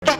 What's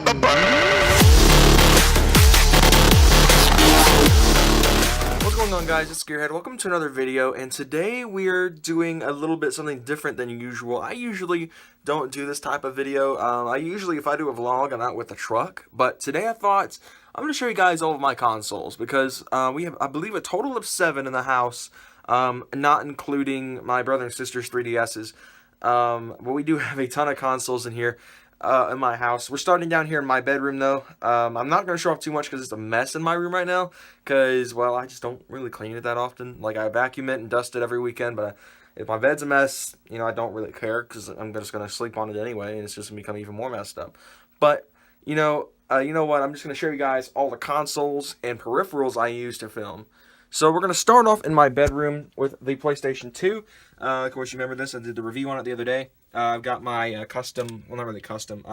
going on, guys? It's Gearhead. Welcome to another video, and today we are doing a little bit something different than usual. I usually don't do this type of video. If I do a vlog, I'm out with a truck, but today I thought I'm going to show you guys all of my consoles, because we have, I believe, a total of 7 in the house, not including my brother and sister's 3DSs, but we do have a ton of consoles in here. In my house. We're starting down here in my bedroom, though. I'm not going to show off too much because it's a mess in my room right now, because, well, I just don't really clean it that often. Like, I vacuum it and dust it every weekend, but if my bed's a mess, you know, I don't really care, because I'm just going to sleep on it anyway, and it's just going to become even more messed up. But, you know what, I'm just going to show you guys all the consoles and peripherals I use to film. So we're going to start off in my bedroom with the PlayStation 2. Of course, you remember this. I did the review on it the other day. I've got my custom, well, not really custom,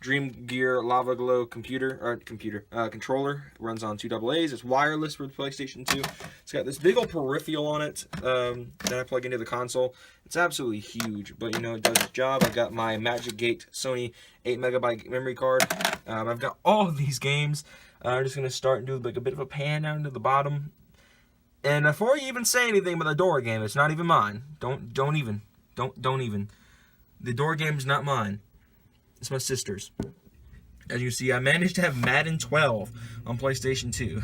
Dream Gear Lava Glow controller. It runs on 2 AA's. It's wireless for the PlayStation 2. It's got this big old peripheral on it that I plug into the console. It's absolutely huge, but, you know, it does its job. I've got my Magic Gate Sony 8MB memory card. I've got all of these games. I'm just going to start and do like a bit of a pan down to the bottom. And before you even say anything about the Dora game, it's not even mine. Don't even. The Dora game is not mine. It's my sister's. As you see, I managed to have Madden 12 on PlayStation 2.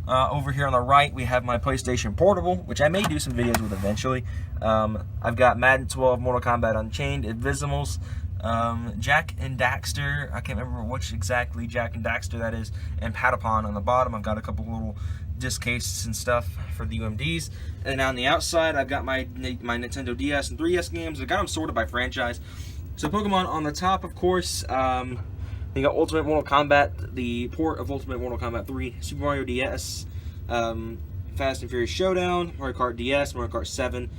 Over here on the right, we have my PlayStation Portable, which I may do some videos with eventually. I've got Madden 12, Mortal Kombat Unchained, Invisimals, Jak and Daxter. I can't remember which exactly Jak and Daxter that is, and Patapon on the bottom. I've got a couple little disc cases and stuff for the UMDs. And on the outside, I've got my Nintendo DS and 3DS games. I've got them sorted by franchise. So Pokemon on the top, of course. You got Ultimate Mortal Kombat, the port of Ultimate Mortal Kombat 3, Super Mario DS, Fast and Furious Showdown, Mario Kart DS, Mario Kart 7,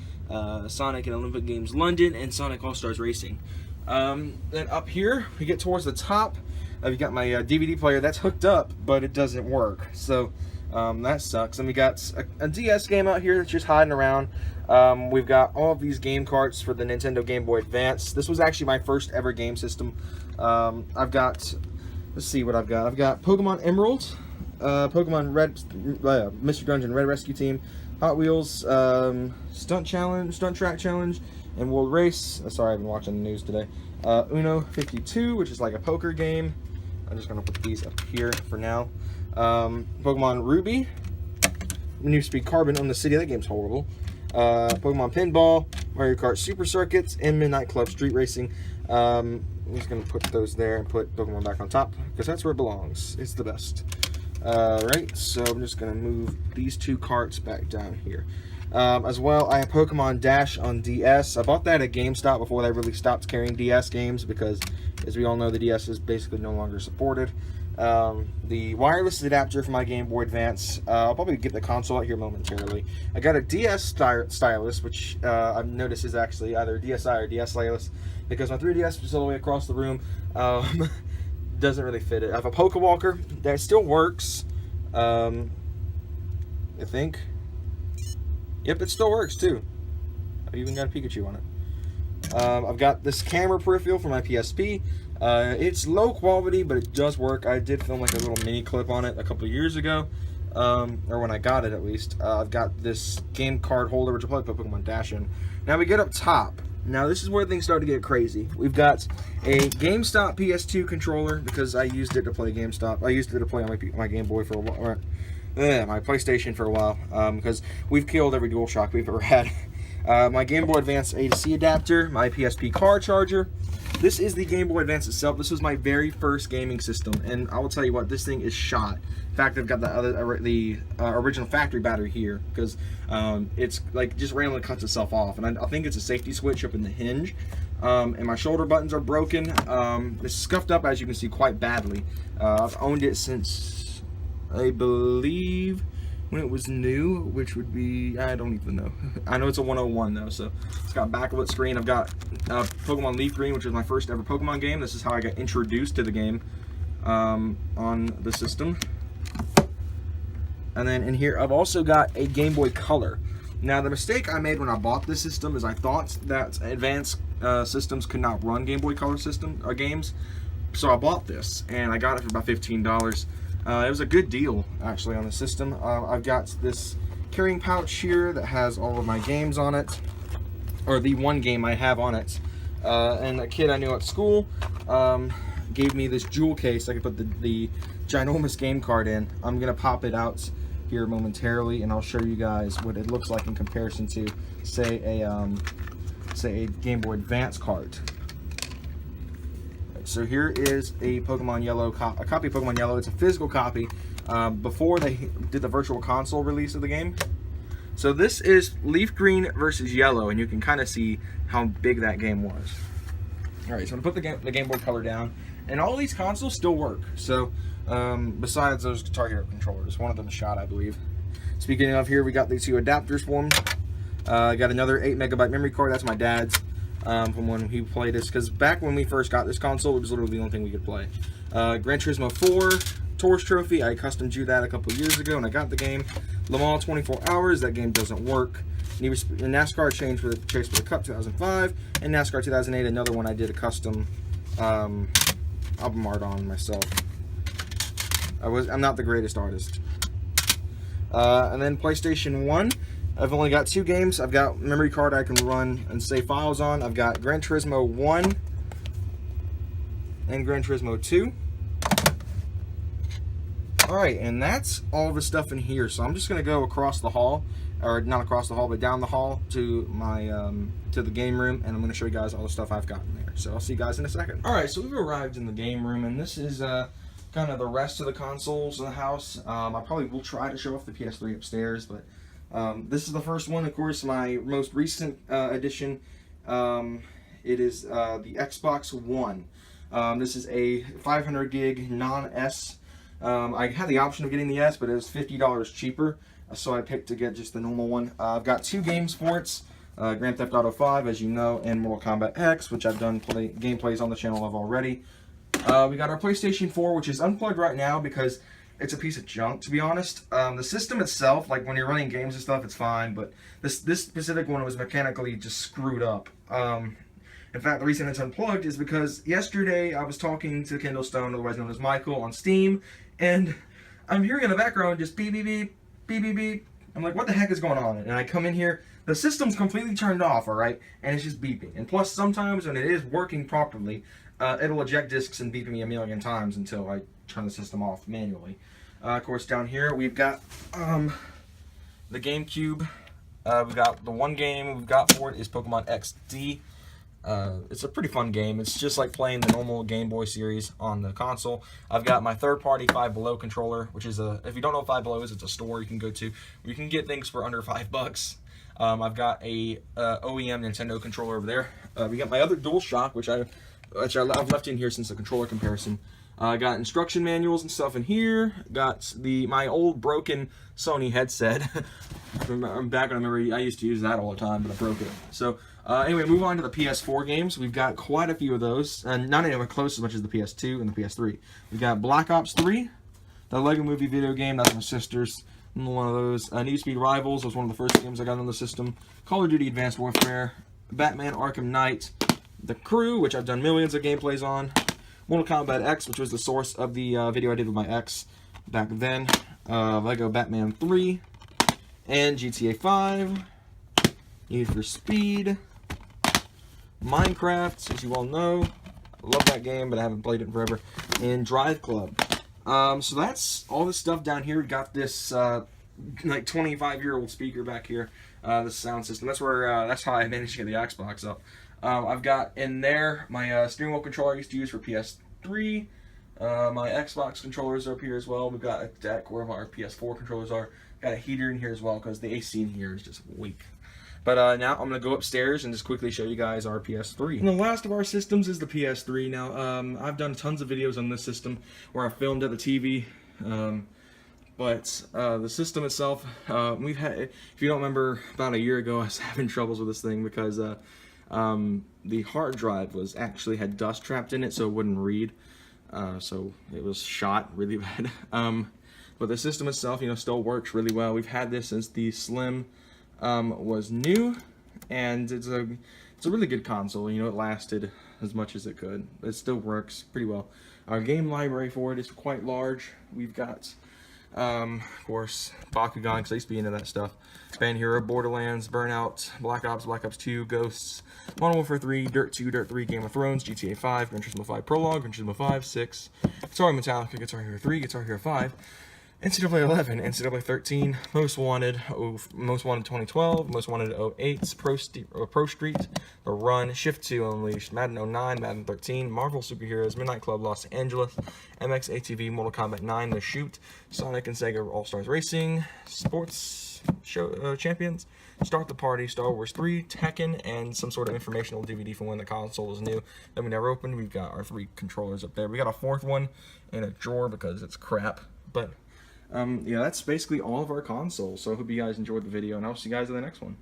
Sonic and Olympic Games London, and Sonic All-Stars Racing. Then up here, we get towards the top. I've got my DVD player that's hooked up, but it doesn't work. So that sucks. And we got a DS game out here that's just hiding around. We've got all of these game carts for the Nintendo Game Boy Advance. This was actually my first ever game system. I've got, let's see what I've got. I've got Pokemon Emerald, Pokemon Red, Mr. Dungeon Red Rescue Team, Hot Wheels, Stunt Track Challenge, and World Race. Sorry, I've been watching the news today. Uno 52, which is like a poker game. I'm just going to put these up here for now. Pokemon Ruby, New Speed Carbon on the City. That game's horrible. Pokemon Pinball, Mario Kart Super Circuits, and Midnight Club Street Racing. I'm just going to put those there and put Pokemon back on top, because that's where it belongs. It's the best. Right, so I'm just going to move these 2 carts back down here. As well, I have Pokemon Dash on DS. I bought that at GameStop before they really stopped carrying DS games, because, as we all know, the DS is basically no longer supported. The wireless adapter for my Game Boy Advance. I'll probably get the console out here momentarily. I got a DS stylus, which I've noticed is actually either DSi or DS stylus, because my 3DS is all the way across the room. Doesn't really fit it. I have a Pokewalker that still works. I think. Yep, it still works too. I've even got a Pikachu on it. I've got this camera peripheral for my PSP. It's low quality, but it does work. I did film like a little mini clip on it a couple years ago, or when I got it at least. I've got this game card holder, which I'll probably put Pokemon Dash in. Now we get up top. Now this is where things start to get crazy. We've got a GameStop PS2 controller, because I used it to play GameStop. I used it to play on my Game Boy for a while, or my PlayStation for a while, because we've killed every DualShock we've ever had. My Game Boy Advance A to C adapter, my PSP car charger. This is the Game Boy Advance itself. This was my very first gaming system, and I will tell you what, this thing is shot. In fact, I've got the original factory battery here, because it's like just randomly cuts itself off, and I think it's a safety switch up in the hinge. And my shoulder buttons are broken. It's scuffed up, as you can see, quite badly. I've owned it since, I believe, when it was new, which would be, I don't even know. I know it's a 101 though, so it's got backlit screen. I've got Pokemon Leaf Green, which was my first ever Pokemon game. This is how I got introduced to the game on the system. And then in here, I've also got a Game Boy Color. Now, the mistake I made when I bought this system is I thought that advanced systems could not run Game Boy Color games, So I bought this, and I got it for about $15. It was a good deal, actually, on the system. I've got this carrying pouch here that has all of my games on it, or the one game I have on it. And a kid I knew at school gave me this jewel case I could put the ginormous game card in. I'm going to pop it out here momentarily, and I'll show you guys what it looks like in comparison to, say a Game Boy Advance card. So here is a Pokemon Yellow, a copy of Pokemon Yellow. It's a physical copy before they did the Virtual Console release of the game. So this is Leaf Green versus Yellow, and you can kind of see how big that game was. All right, so I'm gonna put the Game Boy Color down, and all these consoles still work. So besides those Guitar Hero controllers, one of them is shot, I believe. Speaking of, here we got these two adapters for them. I got another 8MB memory card. That's my dad's. From when he played this, because back when we first got this console, it was literally the only thing we could play. Gran Turismo 4 Tours Trophy, I custom drew that a couple years ago, and I got the game. Le Mans 24 Hours, that game doesn't work. NASCAR Chase for the Cup 2005, and NASCAR 2008, another one I did a custom album art on myself. I'm not the greatest artist. And then PlayStation 1. I've only got 2 games. I've got memory card I can run and save files on. I've got Gran Turismo 1 and Gran Turismo 2. Alright, and that's all the stuff in here. So I'm just going to go across the hall, or not across the hall, but down the hall to my to the game room, and I'm going to show you guys all the stuff I've got in there. So I'll see you guys in a second. Alright, so we've arrived in the game room, and this is kind of the rest of the consoles in the house. I probably will try to show off the PS3 upstairs, but this is the first one, of course, my most recent addition. It is the Xbox One. This is a 500 gig non-S. I had the option of getting the S, but it was $50 cheaper, so I picked to get just the normal one. I've got 2 game sports, Grand Theft Auto 5, as you know, and Mortal Kombat X, which I've done gameplays on the channel of already. We got our PlayStation 4, which is unplugged right now because it's a piece of junk, to be honest. The system itself, like when you're running games and stuff, it's fine, but this specific one was mechanically just screwed up. In fact, the reason it's unplugged is because yesterday I was talking to Kendall Stone, otherwise known as Michael, on Steam, and I'm hearing in the background just beep, beep, beep, beep, beep, beep. I'm like, what the heck is going on? And I come in here, the system's completely turned off, alright? And it's just beeping. And plus, sometimes when it is working properly, it'll eject discs and beep me a million times until I turn the system off manually. Of course, down here we've got the GameCube. We've got the one game we've got for it is Pokemon XD. It's a pretty fun game. It's just like playing the normal Game Boy series on the console. I've got my third-party Five Below controller, which is if you don't know what Five Below is, it's a store you can go to where you can get things for under $5. I've got a OEM Nintendo controller over there. We got my other DualShock, which I've left in here since the controller comparison. I got instruction manuals and stuff in here. Got my old broken Sony headset. I'm back when I used to use that all the time, but I broke it. So anyway, move on to the PS4 games. We've got quite a few of those, and not anywhere close as much as the PS2 and the PS3. We've got Black Ops 3, the Lego Movie video game. That's my sister's. One of those. Need for Speed Rivals was one of the first games I got on the system. Call of Duty Advanced Warfare, Batman Arkham Knight, The Crew, which I've done millions of gameplays on. Mortal Kombat X, which was the source of the video I did with my ex back then. Lego Batman 3. And GTA 5. Need for Speed. Minecraft, as you all know. I love that game, but I haven't played it in forever. And Drive Club. So that's all this stuff down here. We got this like 25-year-old speaker back here. This sound system. That's where that's how I managed to get the Xbox up. I've got in there my steering wheel controller I used to use for PS3. My Xbox controllers are up here as well. We've got a deck where our PS4 controllers are. Got a heater in here as well because the AC in here is just weak. But now I'm going to go upstairs and just quickly show you guys our PS3. And the last of our systems is the PS3. Now, I've done tons of videos on this system where I filmed at the TV. But the system itself, we've had, if you don't remember, about a year ago I was having troubles with this thing because the hard drive had dust trapped in it, so it wouldn't read. So it was shot really bad. But the system itself, still works really well. We've had this since the Slim was new, and it's It's a really good console. You know, it lasted as much as it could. It still works pretty well. Our game library for it is quite large. We've got, of course, Bakugan, because I used to be into that stuff. Span Hero, Borderlands, Burnout, Black Ops, Black Ops 2, Ghosts, Modern Warfare 3, Dirt 2, Dirt 3, Game of Thrones, GTA 5, Gran Turismo 5 Prologue, Gran Turismo 5, 6, Guitar Metallica, Guitar Hero 3, Guitar Hero 5, NCAA 11, NCAA 13, Most Wanted, Most Wanted 2012, Most Wanted 08, Pro Street, The Run, Shift 2 Unleashed, Madden 09, Madden 13, Marvel Superheroes, Midnight Club Los Angeles, MX ATV, Mortal Kombat 9, The Shoot, Sonic and Sega All-Stars Racing, Sports Show Champions, Start the Party, Star Wars 3, Tekken, and some sort of informational DVD from when the console was new that we never opened. We've got our 3 controllers up there. We got a 4th one in a drawer because it's crap, but yeah, that's basically all of our consoles. So I hope you guys enjoyed the video, and I'll see you guys in the next one.